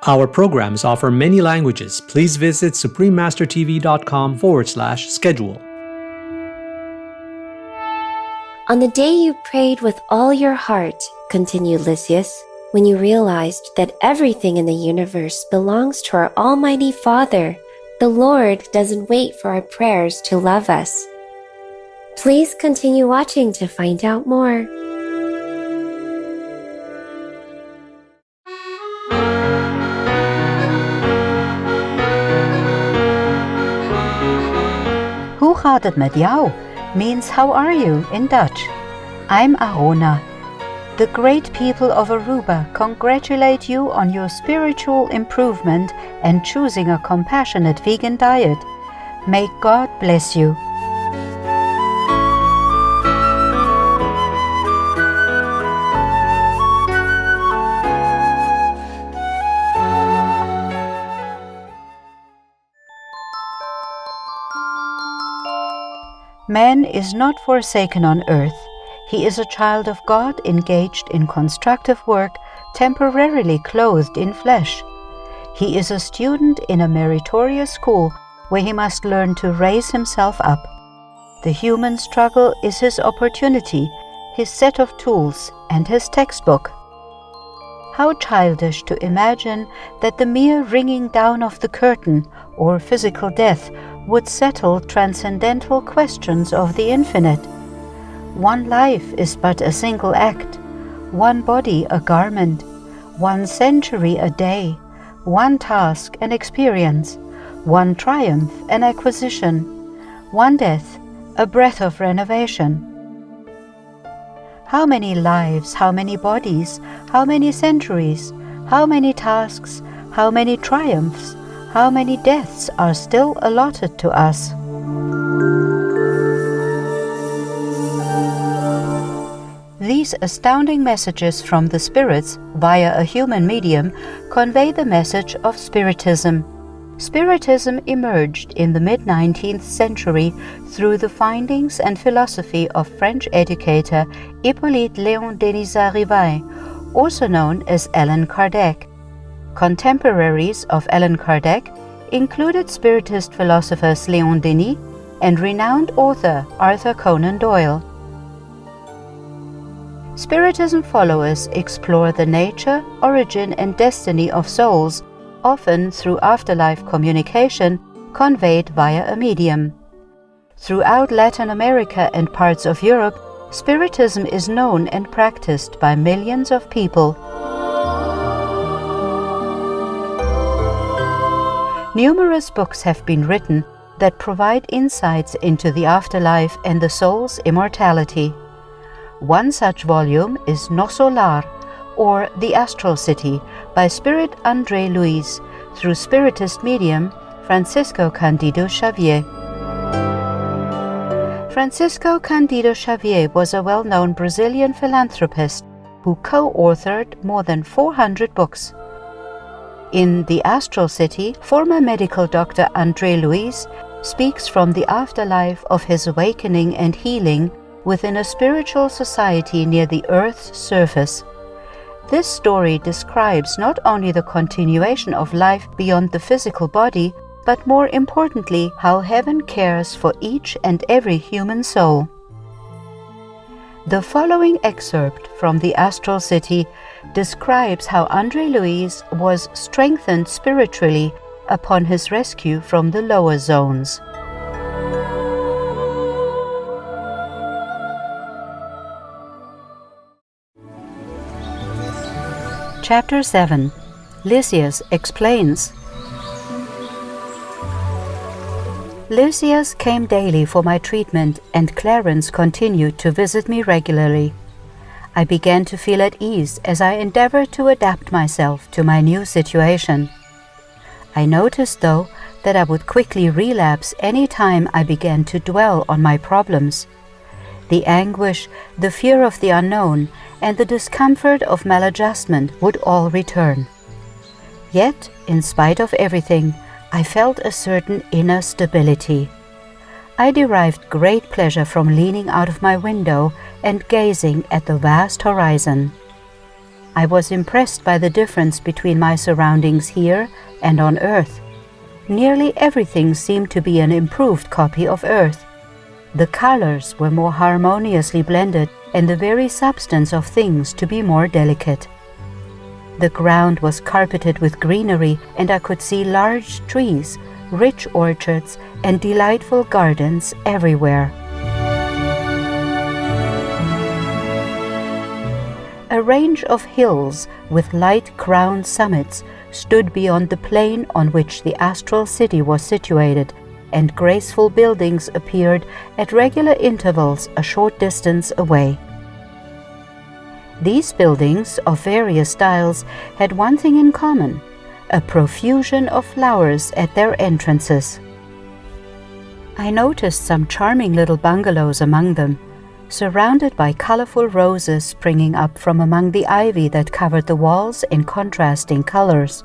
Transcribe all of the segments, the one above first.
Our programs offer many languages. Please visit suprememastertv.com/schedule. On the day you prayed with all your heart, continued Lysias, when you realized that everything in the universe belongs to our Almighty Father, the Lord doesn't wait for our prayers to love us. Please continue watching to find out more. Hoe gaat het met jou? Means how are you in Dutch. I'm Arona. The great people of Aruba congratulate you on your spiritual improvement and choosing a compassionate vegan diet. May God bless you. Man is not forsaken on earth. He is a child of God engaged in constructive work, temporarily clothed in flesh. He is a student in a meritorious school where he must learn to raise himself up. The human struggle is his opportunity, his set of tools, and his textbook. How childish to imagine that the mere ringing down of the curtain or physical death would settle transcendental questions of the infinite. One life is but a single act, one body a garment, one century a day, one task an experience, one triumph an acquisition, one death a breath of renovation. How many lives, how many bodies, how many centuries, how many tasks, how many triumphs, how many deaths are still allotted to us? These astounding messages from the spirits via a human medium convey the message of Spiritism. Spiritism emerged in the mid-19th century through the findings and philosophy of French educator Hippolyte Léon Denis Rivail, also known as Allan Kardec. Contemporaries of Allan Kardec included Spiritist philosophers Léon Denis and renowned author Arthur Conan Doyle. Spiritism followers explore the nature, origin, and destiny of souls, often through afterlife communication conveyed via a medium. Throughout Latin America and parts of Europe, Spiritism is known and practiced by millions of people. Numerous books have been written that provide insights into the afterlife and the soul's immortality. One such volume is Nosso Lar, or The Astral City, by Spirit André Luiz, through Spiritist medium Francisco Cândido Xavier. Francisco Cândido Xavier was a well-known Brazilian philanthropist who co-authored more than 400 books. In The Astral City, former medical doctor André Luiz speaks from the afterlife of his awakening and healing within a spiritual society near the Earth's surface. This story describes not only the continuation of life beyond the physical body, but more importantly, how heaven cares for each and every human soul. The following excerpt from The Astral City describes how André Luiz was strengthened spiritually upon his rescue from the lower zones. Chapter 7. Lysias explains. Lysias came daily for my treatment, and Clarence continued to visit me regularly. I began to feel at ease as I endeavored to adapt myself to my new situation. I noticed, though, that I would quickly relapse any time I began to dwell on my problems. The anguish, the fear of the unknown, and the discomfort of maladjustment would all return. Yet, in spite of everything, I felt a certain inner stability. I derived great pleasure from leaning out of my window and gazing at the vast horizon. I was impressed by the difference between my surroundings here and on Earth. Nearly everything seemed to be an improved copy of Earth. The colors were more harmoniously blended and the very substance of things to be more delicate. The ground was carpeted with greenery, and I could see large trees, rich orchards, and delightful gardens everywhere. A range of hills with light-crowned summits stood beyond the plain on which the astral city was situated, and graceful buildings appeared at regular intervals a short distance away. These buildings, of various styles, had one thing in common: a profusion of flowers at their entrances. I noticed some charming little bungalows among them, surrounded by colorful roses springing up from among the ivy that covered the walls in contrasting colors.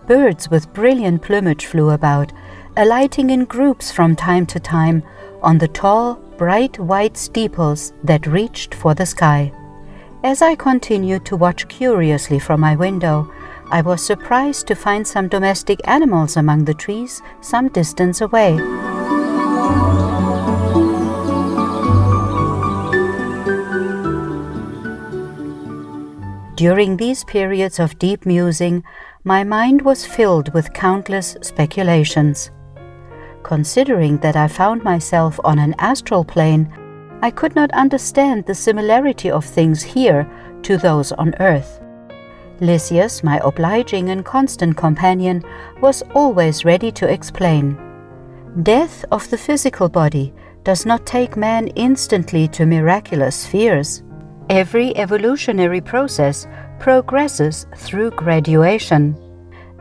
Birds with brilliant plumage flew about, alighting in groups from time to time on the tall, bright white steeples that reached for the sky. As I continued to watch curiously from my window, I was surprised to find some domestic animals among the trees some distance away. During these periods of deep musing, my mind was filled with countless speculations. Considering that I found myself on an astral plane, I could not understand the similarity of things here to those on earth. Lysias, my obliging and constant companion, was always ready to explain. Death of the physical body does not take man instantly to miraculous spheres. Every evolutionary process progresses through graduation.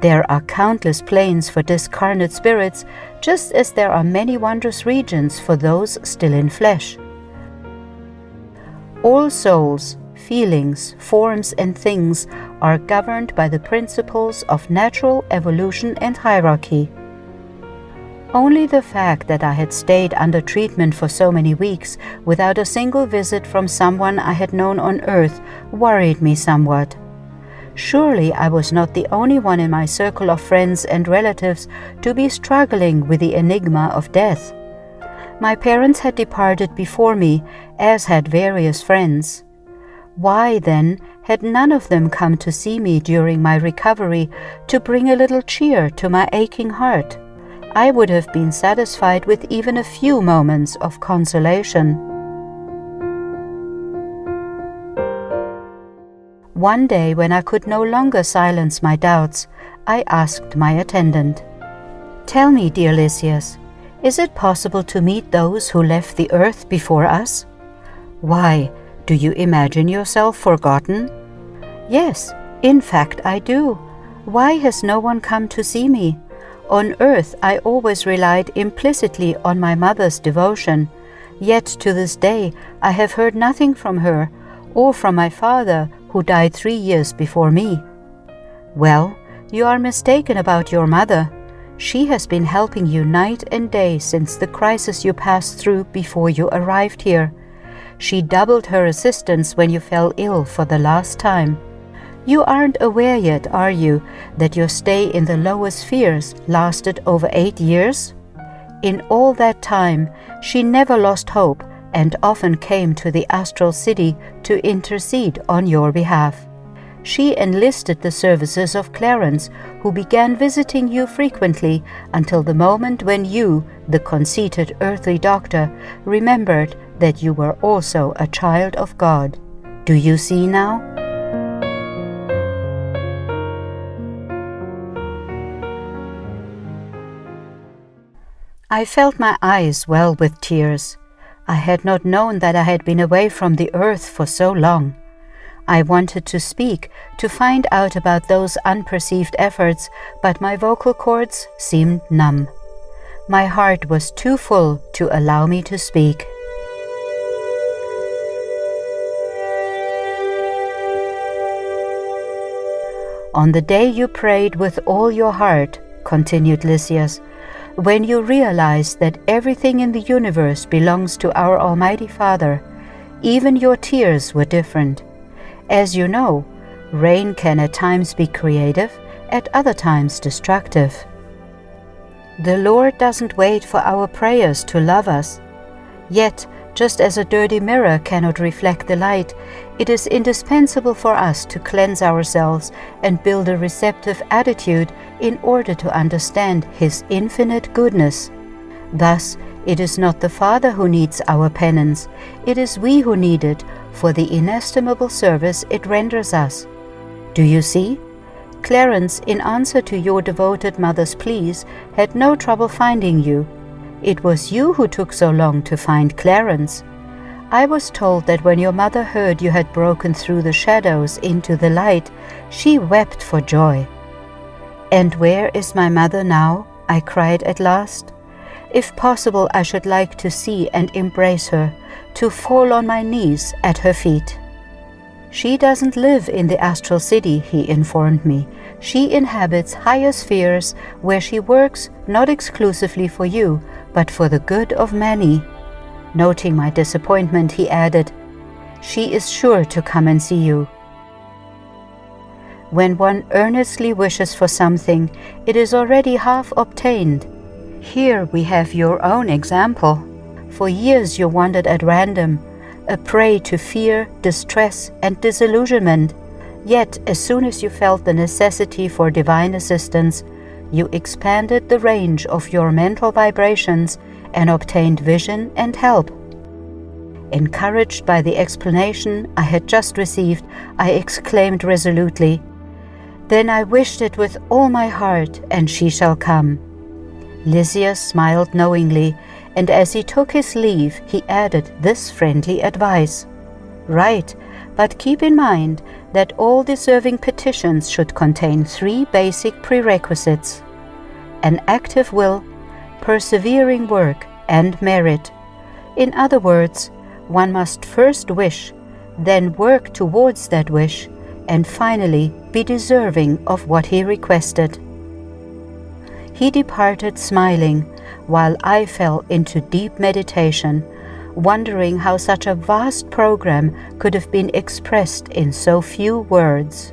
There are countless planes for discarnate spirits, just as there are many wondrous regions for those still in flesh. All souls, feelings, forms, and things are governed by the principles of natural evolution and hierarchy. Only the fact that I had stayed under treatment for so many weeks without a single visit from someone I had known on earth worried me somewhat. Surely I was not the only one in my circle of friends and relatives to be struggling with the enigma of death. My parents had departed before me, as had various friends. Why, then, had none of them come to see me during my recovery to bring a little cheer to my aching heart? I would have been satisfied with even a few moments of consolation. One day, when I could no longer silence my doubts, I asked my attendant, "Tell me, dear Lysias, is it possible to meet those who left the earth before us?" "Why, do you imagine yourself forgotten?" "Yes, in fact I do. Why has no one come to see me? On earth I always relied implicitly on my mother's devotion, yet to this day I have heard nothing from her, or from my father, who died 3 years before me." "Well, you are mistaken about your mother. She has been helping you night and day since the crisis you passed through before you arrived here. She doubled her assistance when you fell ill for the last time. You aren't aware yet, are you, that your stay in the lower spheres lasted over 8 years? In all that time, she never lost hope and often came to the astral city to intercede on your behalf. She enlisted the services of Clarence, who began visiting you frequently until the moment when you, the conceited earthly doctor, remembered that you were also a child of God. Do you see now?" I felt my eyes well with tears. I had not known that I had been away from the earth for so long. I wanted to speak, to find out about those unperceived efforts, but my vocal cords seemed numb. My heart was too full to allow me to speak. "On the day you prayed with all your heart," continued Lysias, "when you realized that everything in the universe belongs to our Almighty Father, even your tears were different. As you know, Rain can at times be creative, at other times destructive. The Lord doesn't wait for our prayers to love us. Yet, just as a dirty mirror cannot reflect the light, it is indispensable for us to cleanse ourselves and build a receptive attitude in order to understand His infinite goodness. Thus, it is not the Father who needs our penance, it is we who need it for the inestimable service it renders us. Do you see? Clarence, in answer to your devoted mother's pleas, had no trouble finding you. It was you who took so long to find Clarence. I was told that when your mother heard you had broken through the shadows into the light, she wept for joy. "And where is my mother now?" I cried at last. "If possible, I should like to see and embrace her, to fall on my knees at her feet." "She doesn't live in the astral city," he informed me. "She inhabits higher spheres where she works not exclusively for you, but for the good of many." Noting my disappointment, he added, "She is sure to come and see you." When one earnestly wishes for something, it is already half obtained. Here we have your own example. For years you wandered at random, a prey to fear, distress, and disillusionment. Yet, as soon as you felt the necessity for divine assistance, you expanded the range of your mental vibrations and obtained vision and help. Encouraged by the explanation I had just received, I exclaimed resolutely, "Then I wished it with all my heart, and she shall come." Lysias smiled knowingly, and as he took his leave, he added this friendly advice: "Right, but keep in mind that all deserving petitions should contain 3 basic prerequisites: an active will, persevering work, and merit. In other words, one must first wish, then work towards that wish, and finally be deserving of what he requested." He departed smiling, while I fell into deep meditation, wondering how such a vast program could have been expressed in so few words.